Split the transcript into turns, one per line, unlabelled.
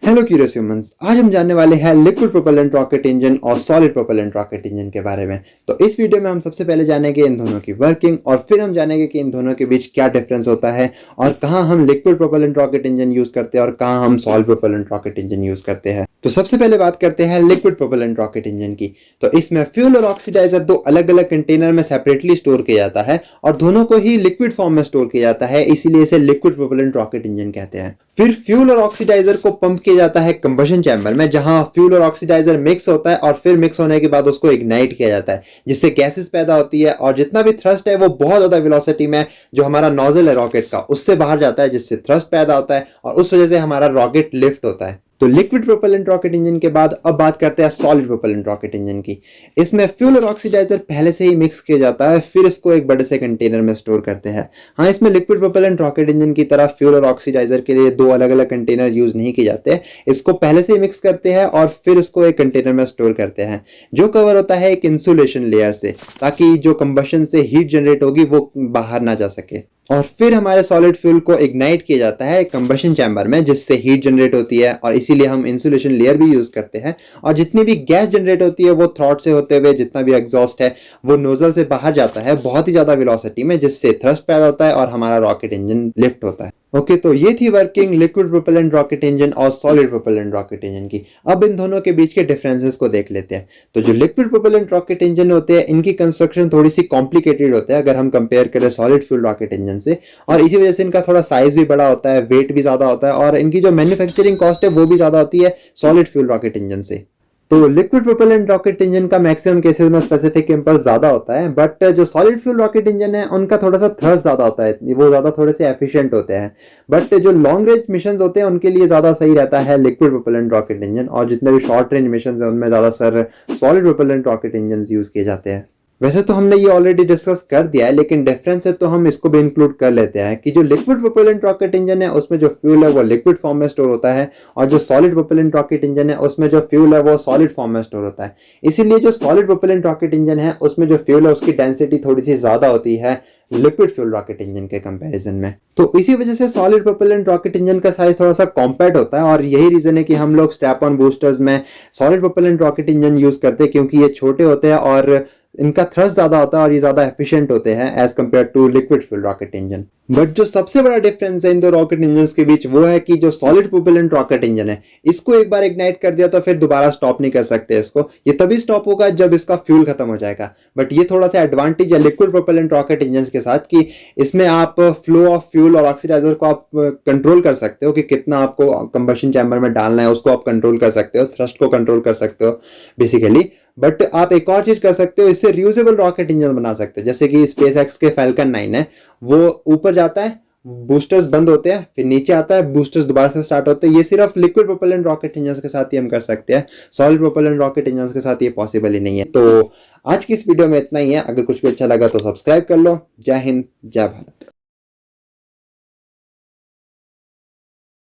Hello curious humans, आज हम जानने वाले हैं लिक्विड प्रोपेलेंट रॉकेट इंजन और सॉलिड प्रोपेलेंट रॉकेट इंजन के बारे में। तो इस वीडियो में हम सबसे पहले जानेंगे इन दोनों की वर्किंग और फिर हम जानेंगे कि इन दोनों के बीच क्या डिफरेंस होता है और कहाँ हम liquid propellant rocket engine use करते हैं और कहाँ हम solid propellant rocket engine use करते हैं। तो सबसे पहले बात करते हैं लिक्विड प्रोपेलेंट रॉकेट इंजन की। तो इसमें फ्यूल और ऑक्सीडाइजर दो अलग अलग कंटेनर में सेपरेटली स्टोर किया जाता है और दोनों को ही लिक्विड फॉर्म में स्टोर किया जाता है, इसीलिए इसे लिक्विड प्रोपेलेंट रॉकेट इंजन कहते हैं। फिर फ्यूल और ऑक्सीडाइजर को पंप किया जाता है कंबशन चैम्बर में, जहां फ्यूल और ऑक्सीडाइजर मिक्स होता है और फिर मिक्स होने के बाद उसको इग्नाइट किया जाता है, जिससे गैसेस पैदा होती है और जितना भी थ्रस्ट है वो बहुत ज्यादा वेलोसिटी में जो हमारा नोजल है रॉकेट का उससे बाहर जाता है, जिससे थ्रस्ट पैदा होता है और उस वजह से हमारा रॉकेट लिफ्ट होता है। तो लिक्विड प्रोपेलेंट रॉकेट इंजन के बाद अब बात करते हैं सॉलिड प्रोपेलेंट रॉकेट इंजन की। इसमें फ्यूल और ऑक्सीडाइजर पहले से ही मिक्स किया जाता है, फिर इसको एक बड़े से कंटेनर में स्टोर करते हैं। हाँ, इसमें लिक्विड प्रोपेलेंट रॉकेट इंजन की तरह फ्यूल और ऑक्सीडाइजर के लिए दो अलग अलग कंटेनर यूज नहीं किए जाते। इसको पहले से ही मिक्स करते हैं और फिर इसको एक कंटेनर में स्टोर करते हैं, जो कवर होता है एक इंसुलेशन लेयर से, ताकि जो कंबशन से हीट जनरेट होगी वो बाहर ना जा सके। और फिर हमारे सॉलिड फ्यूल को इग्नाइट किया जाता है कंबशन चैम्बर में, जिससे हीट जनरेट होती है और इसीलिए हम इंसुलेशन लेयर भी यूज करते हैं। और जितनी भी गैस जनरेट होती है वो थ्रॉट से होते हुए जितना भी एग्जॉस्ट है वो नोजल से बाहर जाता है बहुत ही ज्यादा वेलोसिटी में, जिससे थ्रस्ट पैदा होता है और हमारा रॉकेट इंजन लिफ्ट होता है। ओके, तो ये थी working liquid propellant rocket engine और सॉलिड प्रोपेलेंट रॉकेट इंजन की। अब इन दोनों के बीच के डिफरेंसेस को देख लेते हैं। तो जो लिक्विड प्रोपेलेंट रॉकेट इंजन होते हैं इनकी कंस्ट्रक्शन थोड़ी सी कॉम्प्लिकेटेड होता है अगर हम कंपेयर करें सॉलिड फ्यूल रॉकेट इंजन से, और इसी वजह से इनका थोड़ा साइज भी बड़ा होता है, वेट भी ज्यादा होता है और इनकी जो मैन्युफैक्चरिंग कॉस्ट है वो भी ज्यादा होती है सॉलिड फ्यूल रॉकेट इंजन से। तो लिक्विड प्रोपेलेंट रॉकेट इंजन का मैक्सिमम केसेस में स्पेसिफिक इंपल्स ज्यादा होता है, बट जो सॉलिड फ्यूल रॉकेट इंजन है उनका थोड़ा सा थ्रस्ट ज्यादा होता है, वो ज्यादा थोड़े से एफिशिएंट होते हैं। बट जो लॉन्ग रेंज मिशन होते हैं उनके लिए ज्यादा सही रहता है लिक्विड प्रोपेलेंट रॉकेट इंजन, और जितने भी शॉर्ट रेंज मिशन है उनमें ज्यादातर solid propellant rocket engine use किए जाते हैं। वैसे तो हमने ये ऑलरेडी डिस्कस कर दिया है, लेकिन डिफरेंस है तो हम इसको भी इंक्लूड कर लेते हैं कि जो लिक्विड प्रोपेलेंट रॉकेट इंजन है उसमें जो फ्यूल है वो लिक्विड फॉर्म में स्टोर होता है, और जो सॉलिड प्रोपेलेंट रॉकेट इंजन है उसमें जो फ्यूल है वो सॉलिड फॉर्म में स्टोर होता है। इसीलिए जो सॉलिड प्रोपेलेंट रॉकेट इंजन है उसमें जो फ्यूल है उसकी डेंसिटी थोड़ी सी ज्यादा होती है लिक्विड फ्यूल रॉकेट इंजन के कंपैरिजन में। तो इसी वजह से सॉलिड प्रोपेलेंट रॉकेट इंजन का साइज थोड़ा सा कॉम्पैक्ट होता है, और यही रीजन है कि हम लोग स्ट्रैप ऑन बूस्टर्स में solid propellant rocket engine use करते हैं, क्योंकि ये छोटे होते हैं और इनका थ्रस्ट ज्यादा होता है और ये ज्यादा एफिशिएंट होते हैं as compare to liquid fuel rocket engine. But जो सबसे बड़ा डिफरेंस है इन दो रॉकेट इंजन के बीच वो है कि जो सॉलिड प्रोपेलेंट रॉकेट इंजन है इसको एक बार इग्नाइट कर दिया तो फिर दोबारा स्टॉप नहीं कर सकते इसको, ये तभी स्टॉप होगा जब इसका फ्यूल खत्म हो जाएगा। बट ये थोड़ा सा एडवांटेज है लिक्विड प्रोपेलेंट रॉकेट इंजन के साथ कि इसमें आप फ्लो ऑफ फ्यूल और ऑक्सीडाइजर को आप कंट्रोल कर सकते हो कि कितना आपको कंबशन चैम्बर में डालना है, उसको आप कंट्रोल कर सकते हो, थ्रस्ट को कंट्रोल कर सकते हो बेसिकली। बट आप एक और चीज कर सकते हो, इससे रियूजेबल रॉकेट इंजन बना सकते हो, जैसे कि स्पेस एक्स के फैल्कन 9 है, वो ऊपर जाता है, बूस्टर्स बंद होते हैं, फिर नीचे आता है, बूस्टर्स दोबारा से स्टार्ट होते हैं। ये सिर्फ लिक्विड प्रोपेलेंट रॉकेट इंजन के साथ ही हम कर सकते हैं, सॉलिड प्रोपेलेंट रॉकेट इंजन के साथ ये पॉसिबल ही नहीं है। तो आज की इस वीडियो में इतना ही है। अगर कुछ भी अच्छा लगा तो सब्सक्राइब कर लो। जय हिंद, जय भारत।